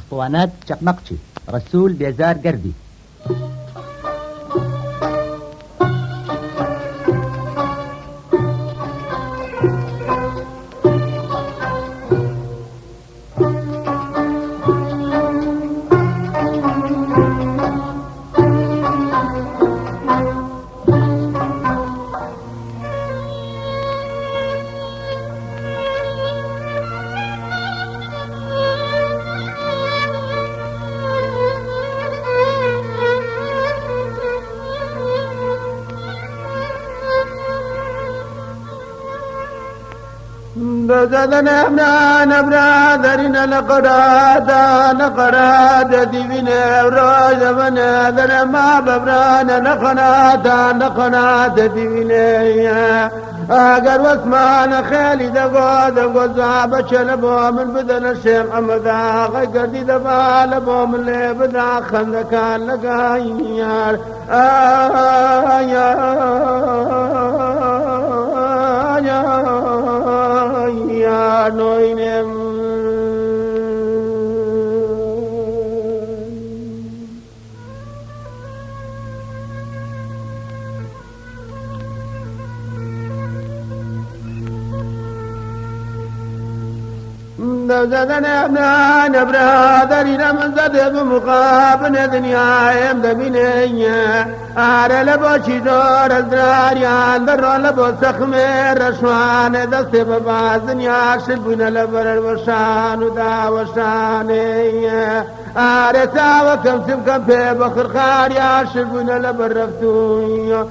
اسطوانات چقمقچی رسول بێزار گردی بزدنا ابنانا برادرنا نقرادا ديبنا روز بنا ذنا ما ببرانا نقناتا ديبنا اگر واسمانا خالي دقو زعبا شلبو من بدن الشيخ حمدا غيقردي دبا لبو من اللي بدا خندكان لقايار نوينم زدنا ابنانا برادرنا من زد بمقابل دنياهم دبنيا آره لباشي دور ازراريان در لبو سخمير رشوان دست ببازن يا شلبون لبر الوشان ودا وشاني آره تاوكم سبكم في بخر خار يا شلبون لبر رفتوي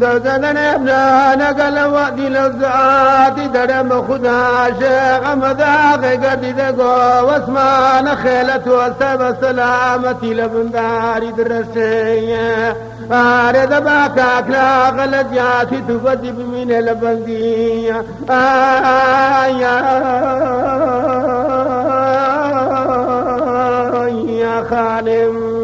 دزدنا ابنانا قال وادي للزعات درم خدا شيخ مذاق قد دقو واسمان خيلت وسب سلامتي لبنداري درسية آرد باكاك لا غلط ياتي تبدي بمين لبندية يا خالم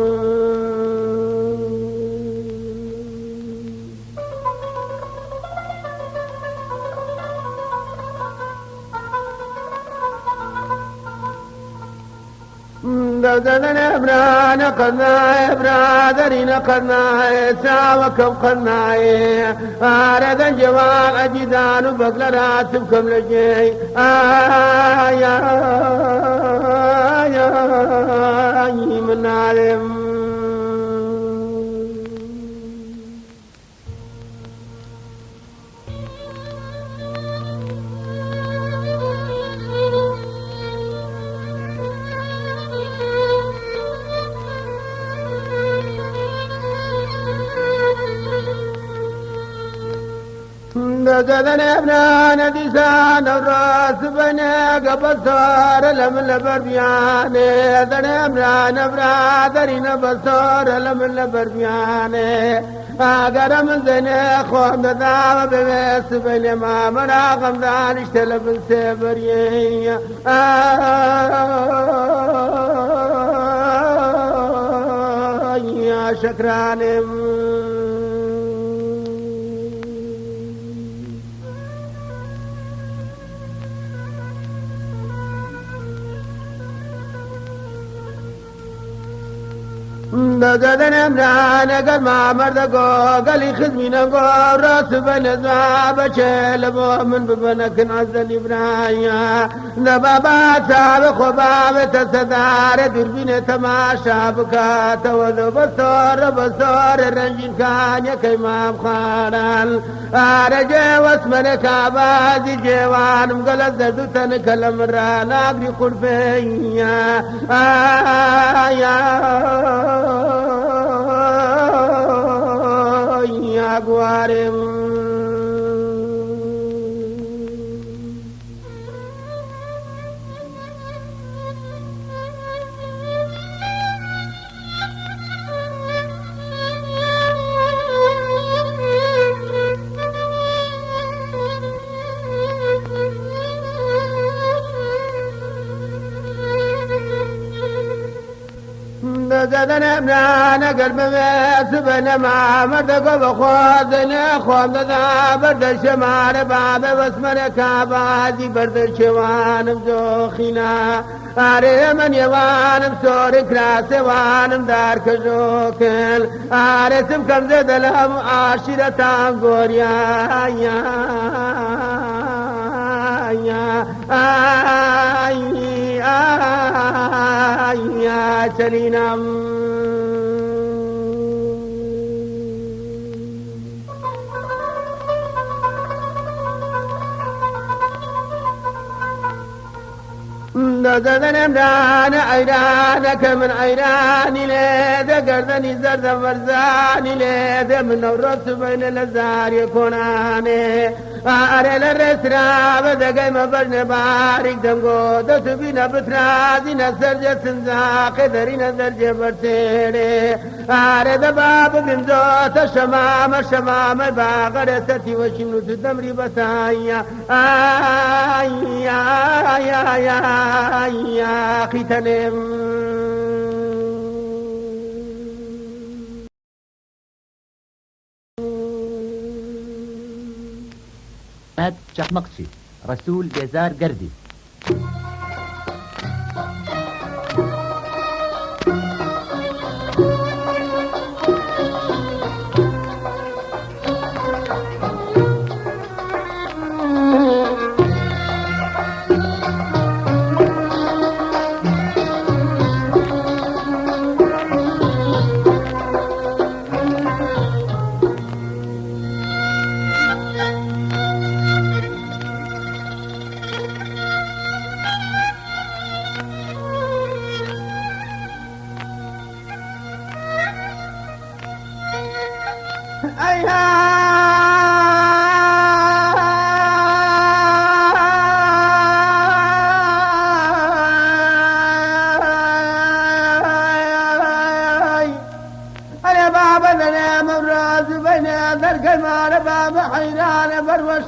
دزدنا ابرانا قناي برادرنا قناي ساوكم قناي آرد جواب أجدان بقل راتبكم لجي يا من عالم دزدنا ابنانا ديسان الراس بنا قبل صار لم البربياني دنا ابنانا برادرنا بصار لم البربياني اگر من زني خوان دعوة بس بين ما مراقم دان اشتلب السبري يا شكراني دزدنا ابنانا قال ما مردقو قال يخدمينا قول راس بنزع بشيل من ببنك نعزل إبراهيم نبابات سابق وباب تسدار دربين تماشى بكات وذو بصور الرنجين كان يكيمام خارل آرجي واسمنك عبادي جيوان مقلت زردتن كلم رانا أقري قل فيا يا قوارم زدنا بنانا قلب سبنا مع مردك بخوضنا خوض ذا برد الشمال باب واسمنا كابادي برد الشوان بزوخنا آره من يوانم سوري كراسي وانم دار كجوكل آره سبكم زد لهم عاشرة غوريا يا سلينا نزدن امران عيرانك من عيراني ليد قردني زرد ورزاني ليد من الرس بين الازار يكوناني أريل الرسرا بدقي مبرن بارك دمقو دسبين بترازي نسرج سنزاق درين درج برسيري أريد باب بمزوت الشمام باقر ستي وشمنو تدمري بسايا يا أخي تنم Çakmakçı, Resul Bezar Gerdi.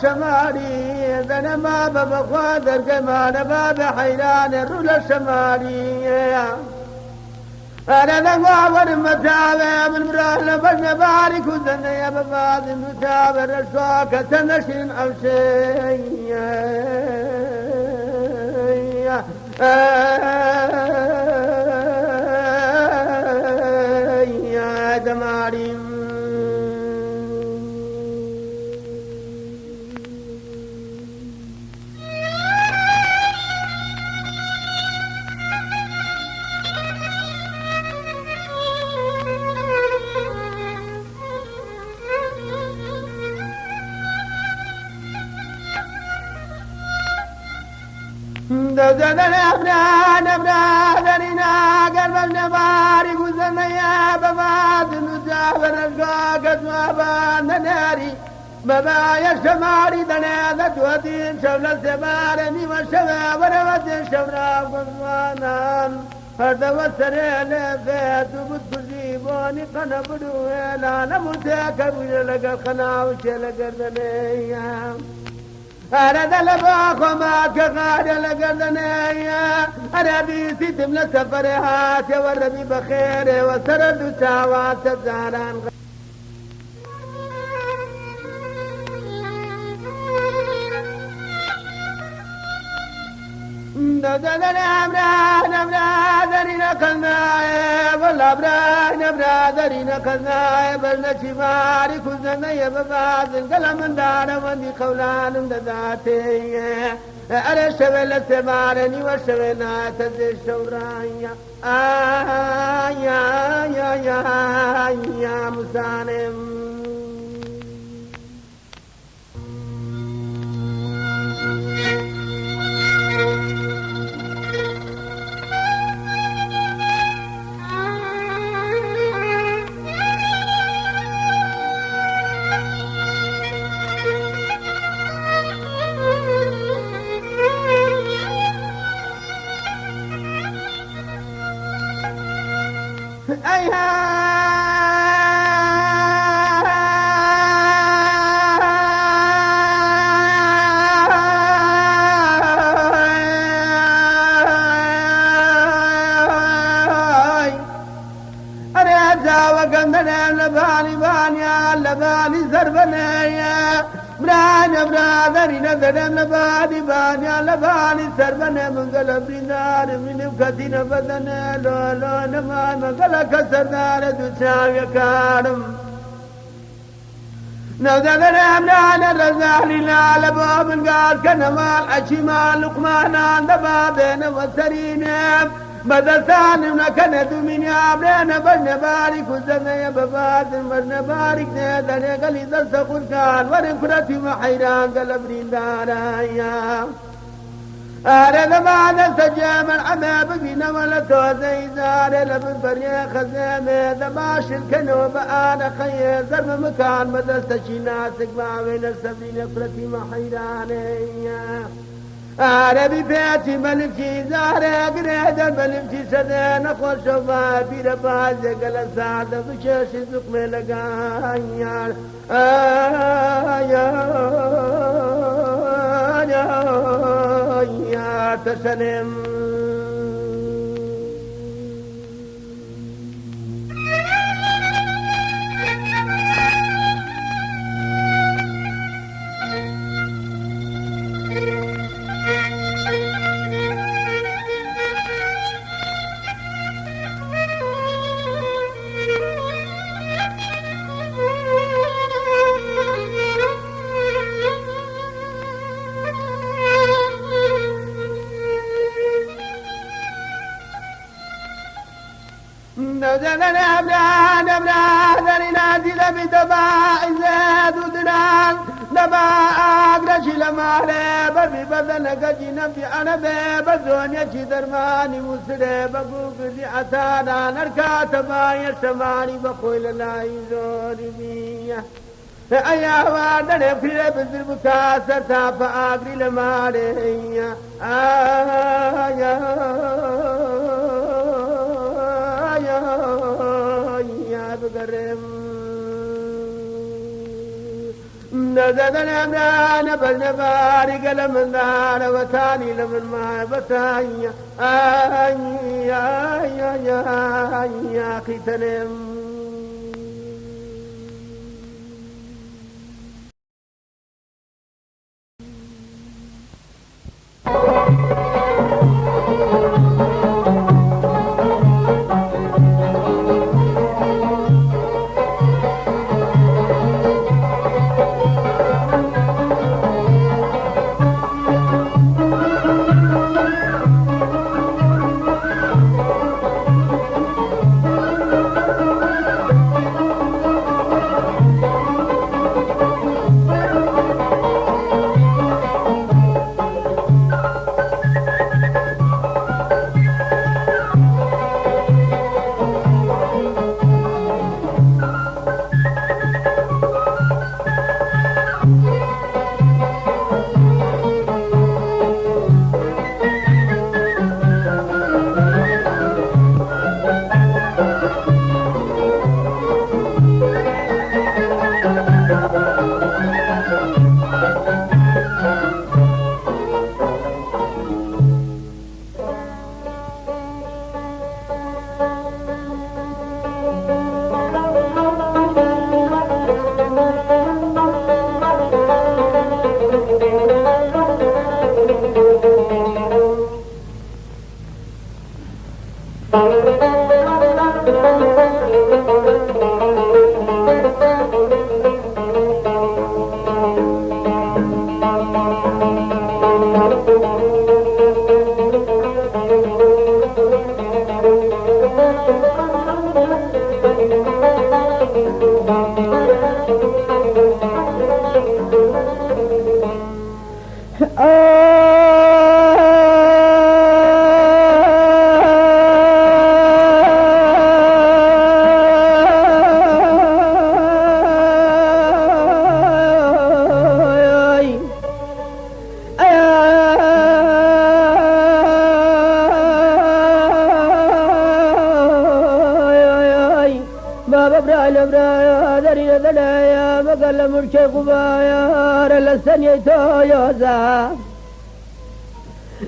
شمالي ذنا ما ببخوادر كمان باب حيران الرول الشمالي أنا نقاور متابع من برهن بجن بارك وذنا يا بباد متابع الشواكة تنشين أو شيء يا دماري زدنا أبرادنا قلبنا بارك وزنا يا بباد نجابر الشاقة وابان ناري بابا يا شماري دنا ذاتوتين شبل السبارني والشباب ورمت الشبراب قصوانان فرد والسرين فيت وبتجيبوني قنبدوا لا نمتاك ويلقى الخناوش لقردني أنا دلباخ ما كغاد لقردني أنا بيسي تملى سفرهات والربي بخير وسرد ساوات الزهران نبرادرين كالناي والأبرادرين كالناي بلنا شماري كزنا يبباد القلم دار وندي قولان دذاتي أرى الشبل السمارني والشبلات ذي الشورانيا يا مسانم برادری نظرم لبادی بانیا لبانی سربن منگل بریندار من بکتی نبدن لولو نمان منگل کسردار دوچاوی کارم نودرم نان الرزالی لال باب القار كنمال عشيمال لقمانان دبابين وسرينم بدلتان نكند من يابرين برن بارك وزمي ببادن برن بارك نيدن قلي درس قرقان ورن كرتي محيران قلبرين دارايا أرد بعد سجام العذاب بنا ولتو زي زار لبن بريا خزامي دباش الكنوب أنا خير زرم مكان مدرسة شناسك ما بين السبيل قرتي محيرانيا عربي بيتي ملكي زاري قريدا ملكي سدين أخوة شوفا في ربازي قل سعد بشاش زق ملقايا يا تسلم نزلنا أبراد نازل بدباء زاد ودنان دباء أقرش لمالي بربي بدنك جنبي أنا بزون يشي درماني مسري بقوك دي عتانا نركاتبا يسماني بخويل لا يزوري بيه أيا واردن في بزر بكاسر تافا أقري لمالي يا بقرم نزدنا أمران بالنباري قلم دار وثاني لمن ما بثانية يا أخي تنم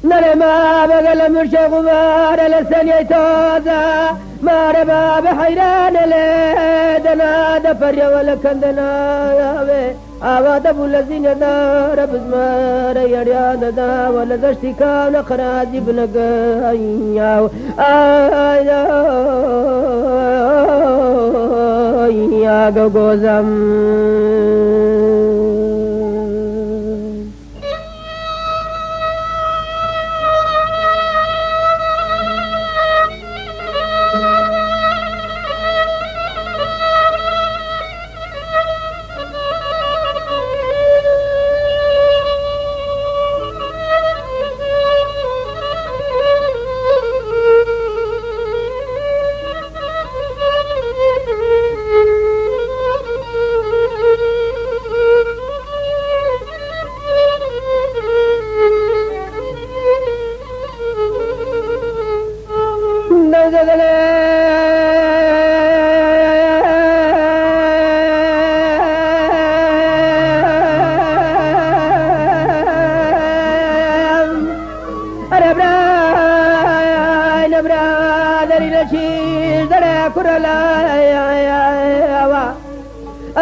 نلما بقل مرشي غبار لسن يتوزا ما ربا بحيران لدنا دفر ولكندنا يا بي آواده بولزین دار بزمار یریان دا ولدشتی کان خرازی بنگایاو آیا گوزم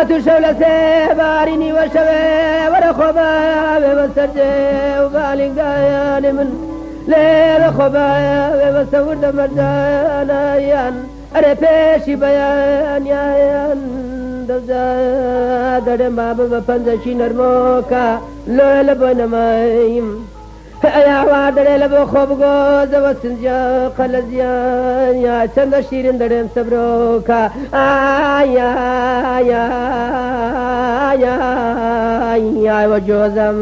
أتو شولة سيباريني وشوي ورخوبا بمسترجي وبالنقايان من ليل خوبا بمستور دمرجانا يان أري بيشي بيان يان دوزا درم بابا بپنزشي نرموكا لولا بنمايم يا وادر لبو خوب گوز و سنجا قلزيان يا چند شيرين درم صبروكا آيا يا يا يا وجوزم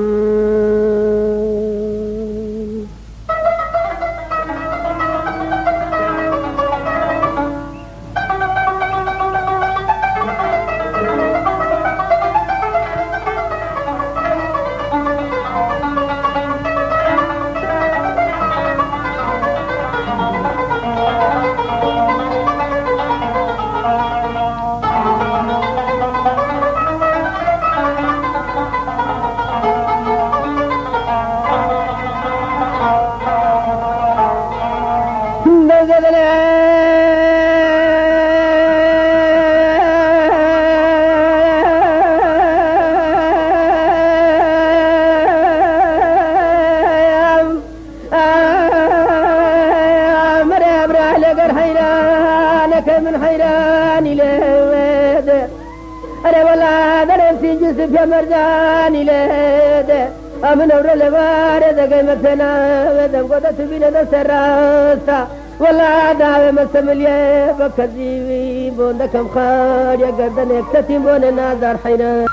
من حيراني لهد أنا ولا درم في جسف يا مرجاني لهد أمن أورا لبارد قيمتنا ودم قدت بنا دسراسا ولا دعوة مسملية بكذيبي بوندكم خار يا قردن اكتتم بون نازار حيران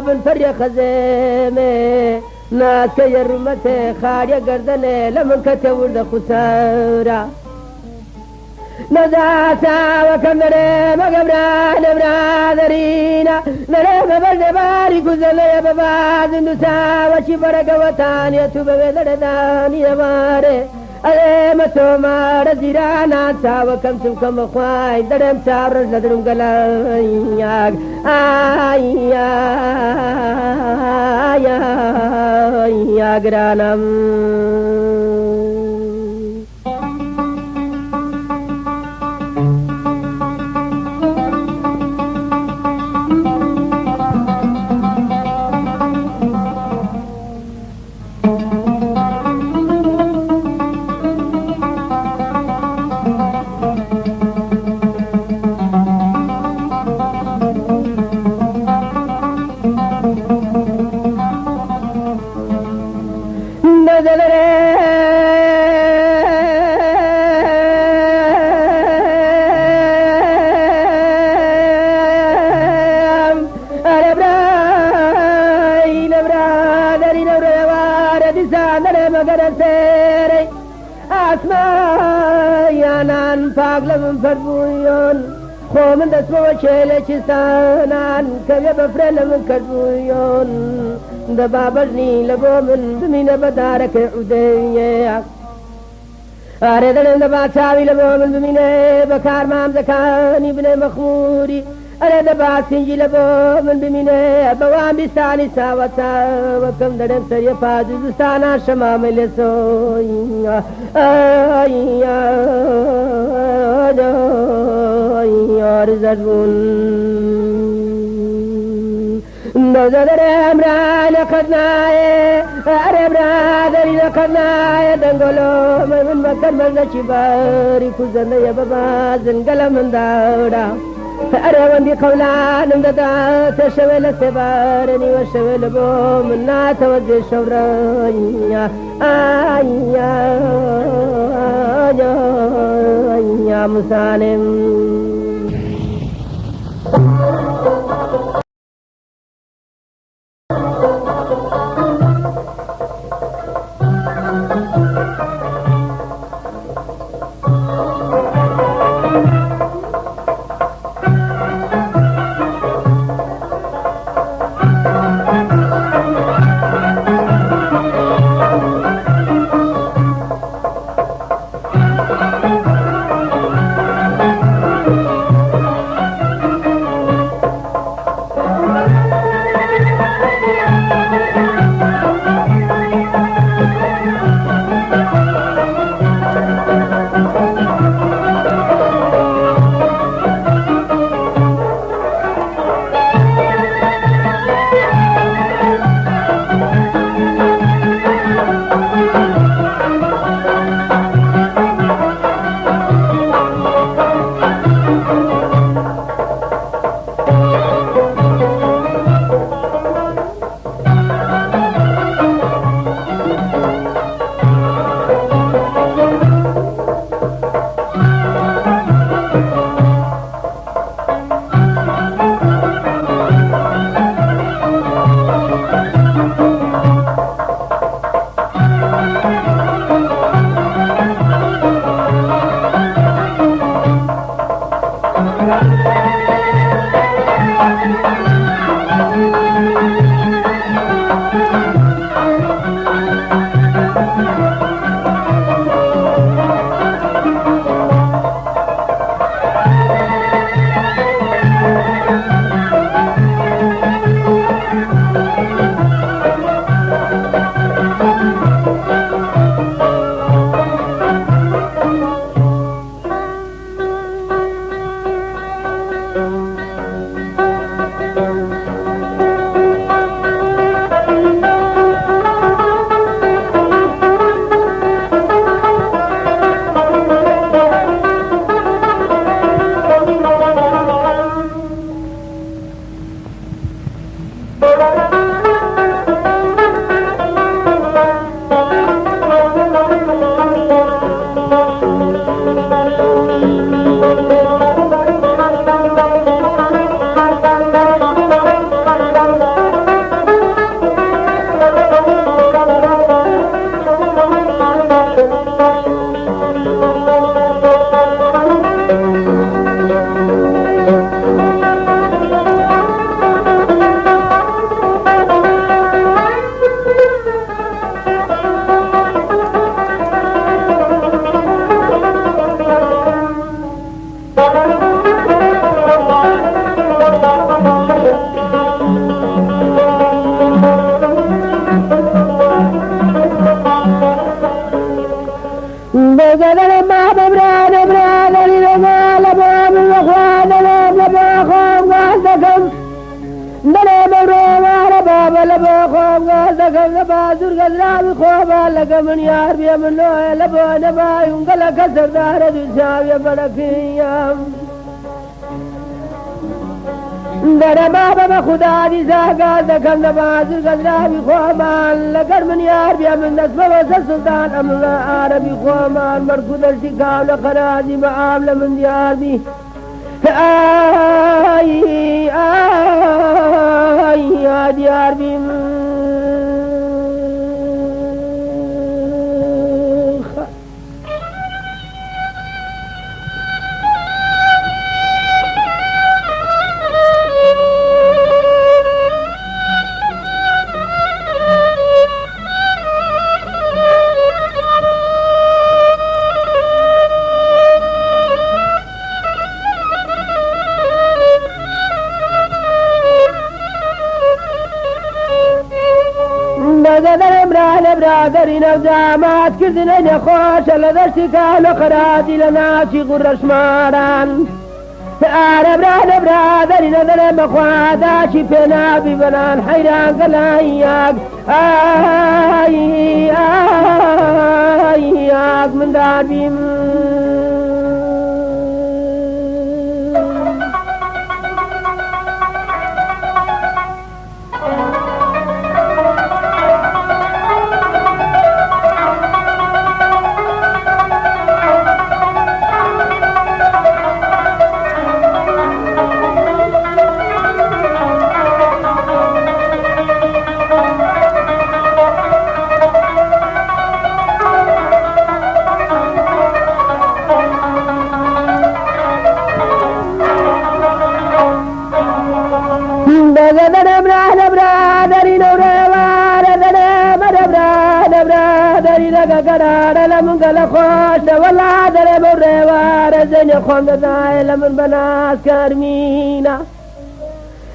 بن فريق خزيمه ناس كيرمته خاريا گردنه لمن كتورد خسارة نزاتا وكمره مقبرا نبرا ذرينا نرم برد باري كزلي بباد نسا وشي برق وطان يتوب بذردان يباره أليمتو مار زيرانا تا وكم سمكم خواي درم تارج لدرم قلاياك آيا آيا آيا قرانم نزل سنان پاک لمن فربویون خو من دست بوچه لچستانان کبی بفره لمن کردبویون دا بابجنی لبو من بمین بدارک عدیه آره دلم دا بادشاوی لبو من بمینه بکار مام زکانی بن مخموری آره دا بادسنجی لبو من بمینه بوام بستانی ساوتا وکم دلم سری پادوزستانا شمام لسوی يرزقون نزل امرا لقدناي اربرا دلي لقدناي دنگلو من مكان مزچ باري كوزن يا بابا زنگل من داودا أروان دي قولان مددا تشويل سبارني وشويل بو منا توزي شورانيا يا مسالم من يار بيا من نوع لبو نبا ينقل كسر دار دوشاو يا بلكيام در بابا خدا دي ساقا دكم نبا زرقدرابي خومان لكر من يار بيا من نسبة وسط سلطان أمر عربي خومان مركود ارتكاب لقرادي معاملة من ديار بي آي يا ديار بي برادرین و داماد کردنە نەخۆشە لە دەشتێکا لە خەراتی لە ناچی غوڕەشماران ئارە برادرینە دەرێ بەخواداچی پێنابی بەنان حەیران گەلاییاک ئاییاک مندار بیم قرار لمن قال خوش والله درب الروار زين خون داي لمن بناس كرمينا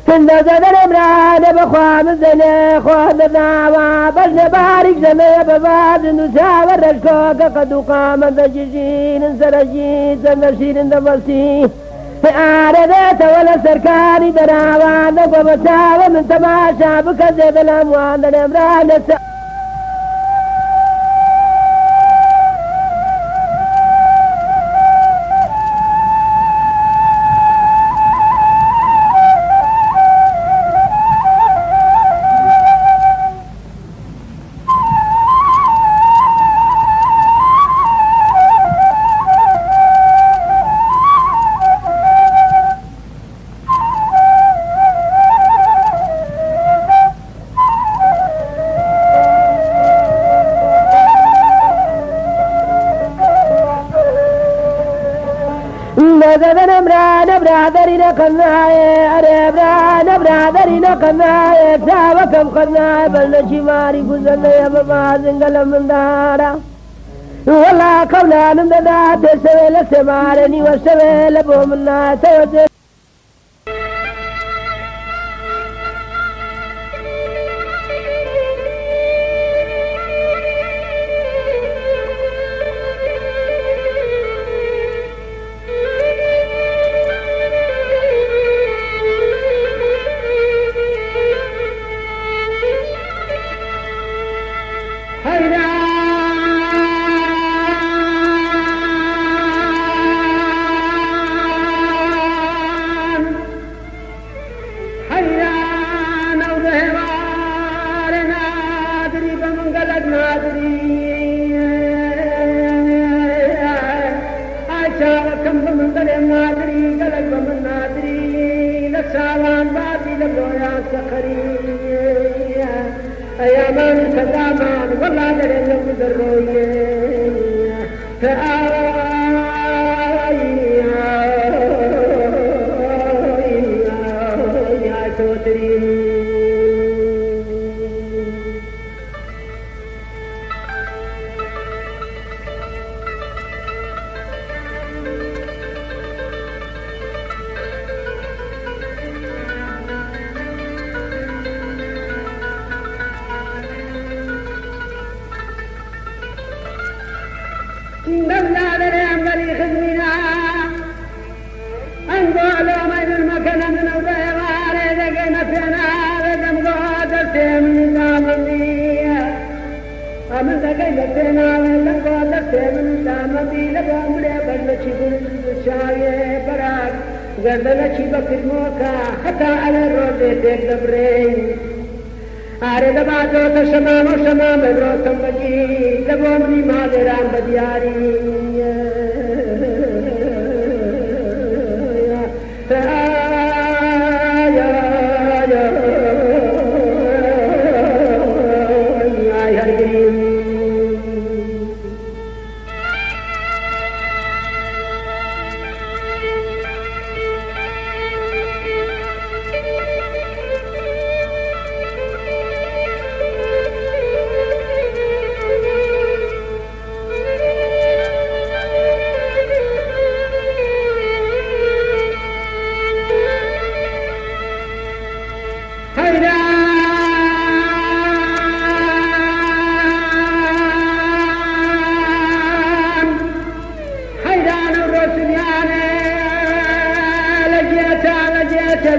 كنا زدر براد بخوام زين خون داوا بس بارك زين بباد نساور الكوك قد قام بجزين سرجيت نشير دبسي عارضت ولا سركاني دراوا نقوم بساوى من تماشى بكذب الاموال الامران برادرين قناعي أريبران برادرين قناعي تاوكم قناعي بل نشي ماري قزلنا يا ممازن قلم من دارا والله قولا نمدنا تسوي لسمارني وسوي لبهم الناس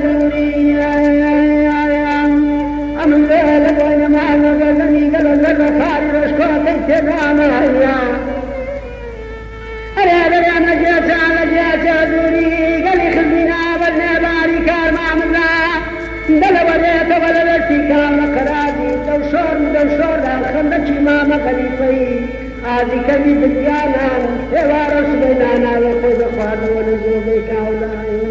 دوري أمن ذلك وإنما نقلني قبل الخارج وشكوتي تبعنا أريد نجاة دوري قال خذنا بلنا باري كار مع ملا دل وليت ولدتي كان كرادي دوشور دان خندشي ما مقليفي هذه كبي دجانا وارس بيننا وخذ خوان ونزوبي كاولاي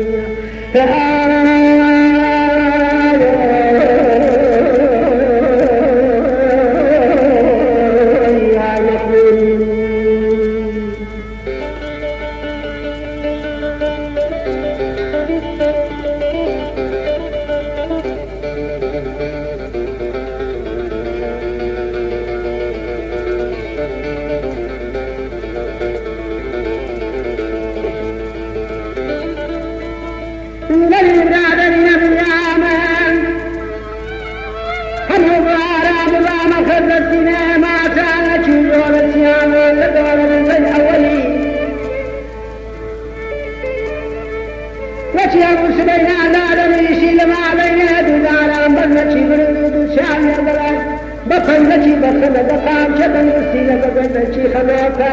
بخندشي بقام شبن وسيلة بقندشي خلاقا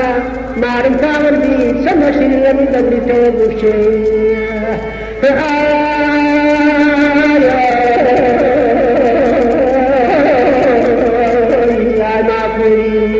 مارم كامل بي سمشي لمن دبري توبوشي يا ناقري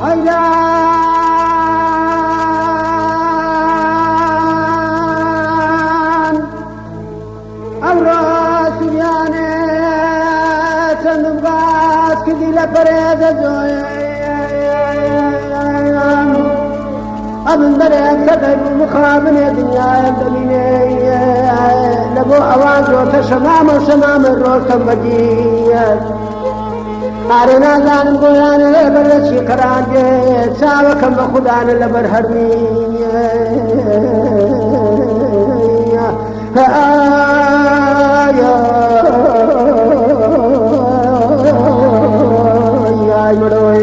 حيران أوراس يعني تنبغاس كذي لفريد زويان أبن دريك تقيب مخابن الدنيا يبدليني لبو أوانجو تشمام وشمام الروس كمبجيات أرنا زانم قويان لبر شي قران جيت ساوكم بخدان لبر هرمي يا مروي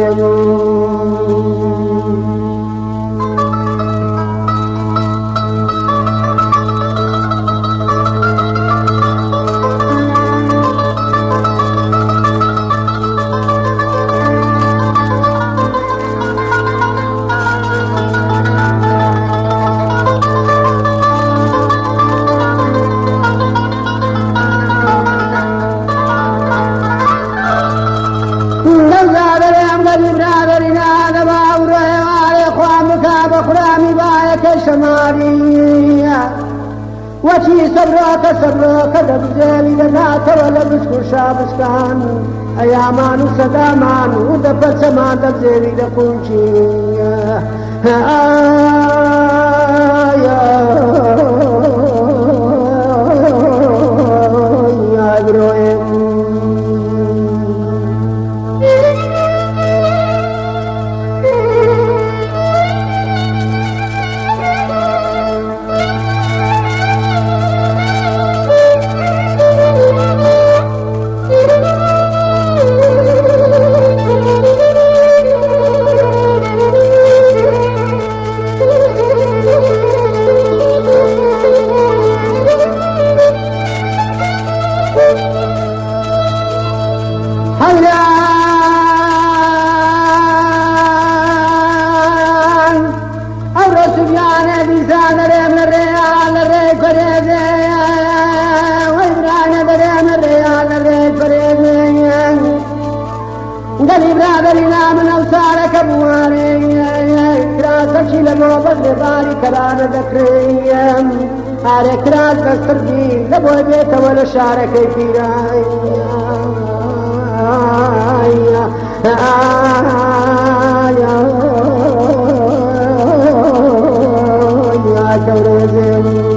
شمالية وشي سبراك دبزيلي دنات ولا بسكو شابسكان أيامان وسدامان ودفل سمان دبزيلي دقونشي يا إبراهيم كلام ذكريم على كراس بسردي لبوي بيت ولا شارك في راي يا جورزين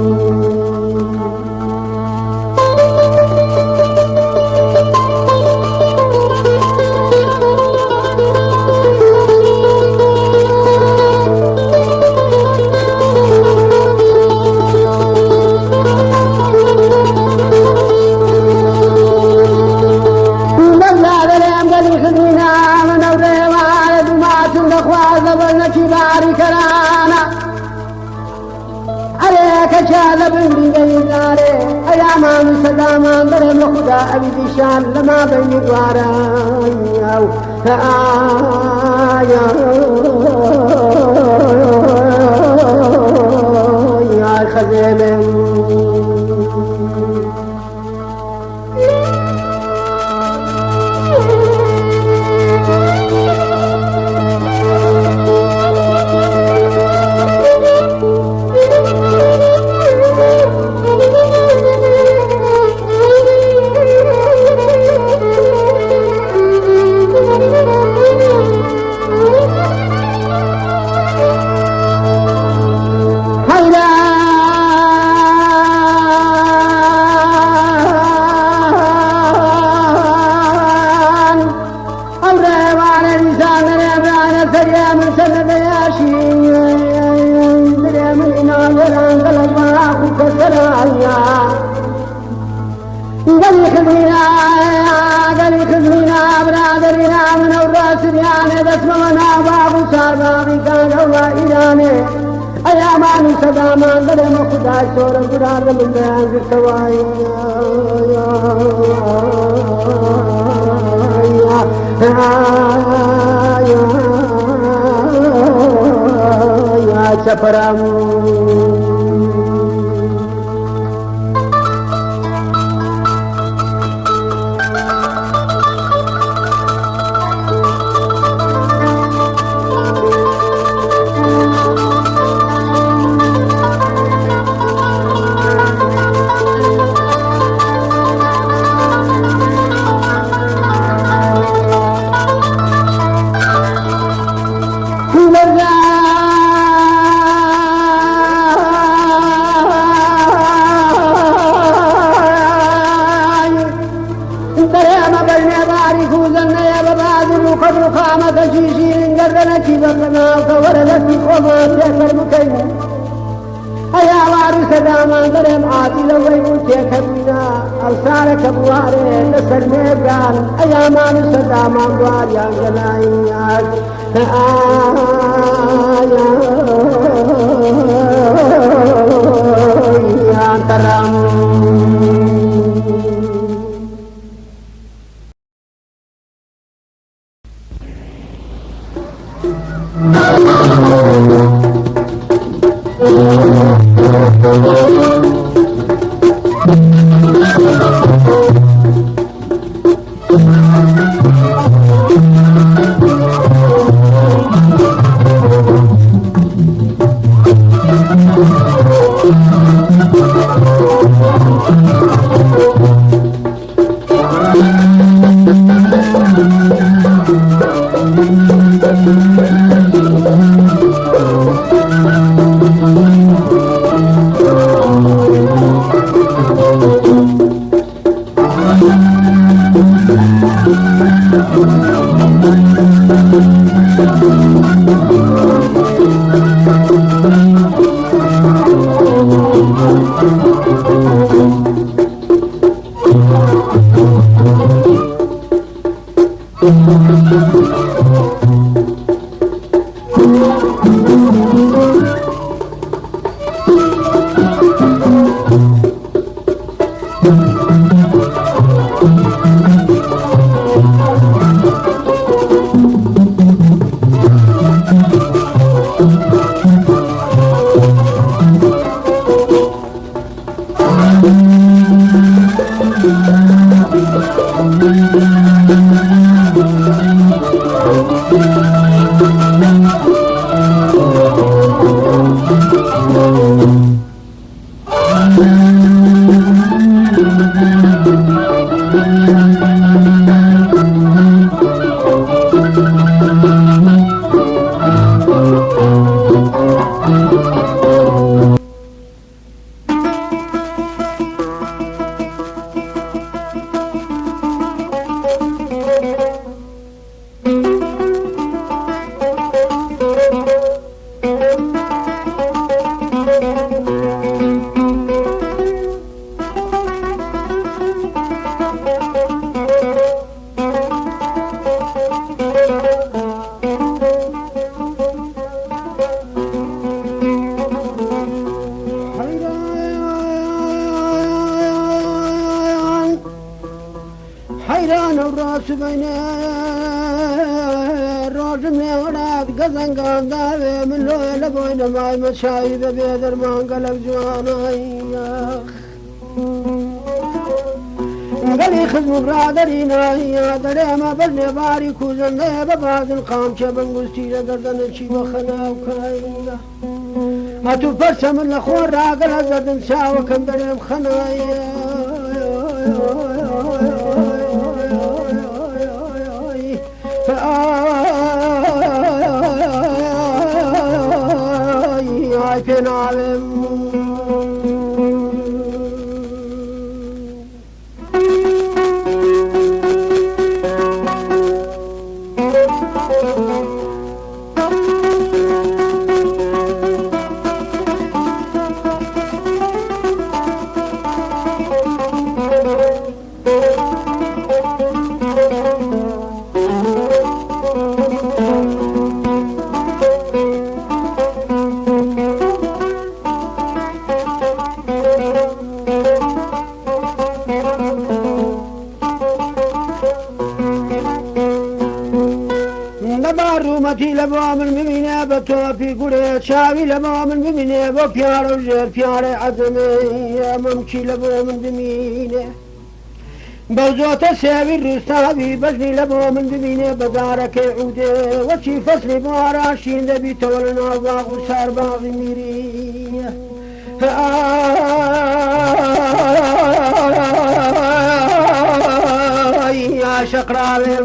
جاذب بيداري أيامان سلامان درهم خدا أبي دشان لما بين دوارا يا خزيم أيامان سدامان درهم خدا شور قرار من بيان سواي يا شفرام كشيشين قرنا كبرنا فولدت خوما تأكل مكيم أيا وارث دامان درم عاطل ويموت يكبنا أبصارك بواري نسر ميقان أيا مانس دامان دوار يا جنايات يا كرام حيران الراس بين الراجم يغراد قزن قانداوي من لو يلبوين معي مشايب بيدر ما انقلب جوانا قالي خدم برادرينا يا دري ما بلني باري كوزن ببعض القام شبن قلتي لقردن شي وخنا وكاينا ما تفرس من الاخوان راقل زردن ساوى كم دريم خنايا عايفين عالم رومتي لبوام المبينة بتوفي قريت شاوي لبوام المبينة بفيار وجر فيار عزمي ممشي لبوام المبينة بوزوت الساوي الرستاوي بجني لبوام المبينة بدارك عودة وشي فصل بواراشين دبي تولنا باغ وصار باغ ميري يا شقراوي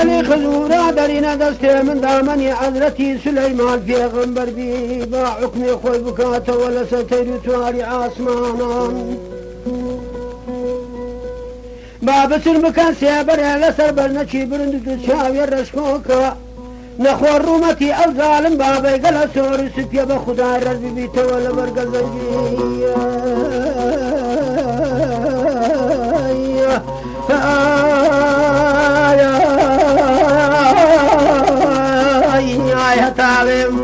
قلی خزورا درین دست من دامنی حضرتی سلیمان پیغمبر بی با حکم خوی بکات ولس تیر تواری آسمانان باب سر مکان سیبر لسر برنچی برند دو چاوی رشکوکا نخور رومتی او ظالم بابی گل سور سپیا با خدا رز بیت ول برگزنگی ay hatavim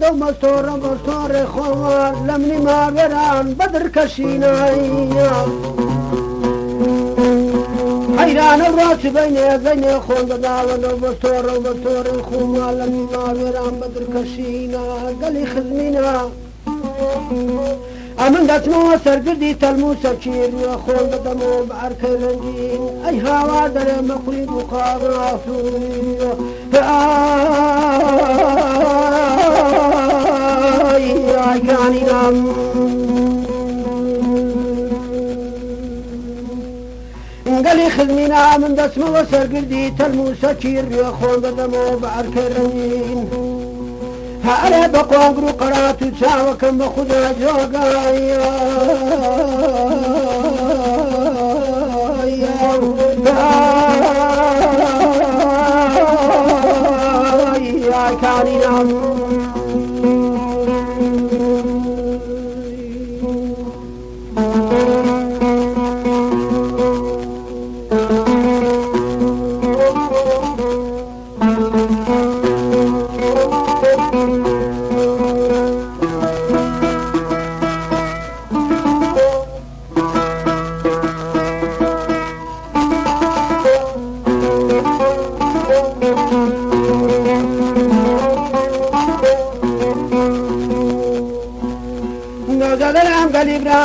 دو مستور مستور خوار لمنی ما بران بدر کشینایا حیران راس بین زین خون داو دو مستور مستور خوار لمنی ما بران بدر کشینا گلی خزمینا امن دتمو سرگردی تلمو سکیر خون دمو بعرک رنگین ای هوا در مقلید مقابرافون ay kaninam قالي خذنينا من دسم وسر قردي تلمو سكير يا خون بدمو بعرك الرنين هأنا بقوقر قرات وتساوكم بخذها جوقا يا كانينا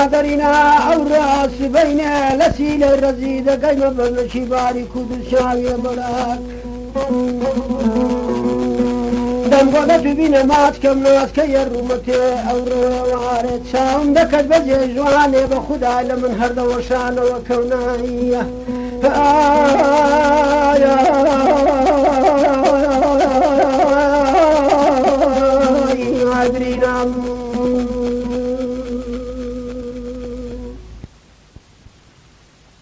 برادرنا او راس بين لسيل الرزيد قيمة بالشباري كود الشاوية بلاك دم قولت بينا مات كم ناس كي الرومتي او روارد شاوم دكت بزي جواني بخدا لمن هرد وشان وكوناية عبرينا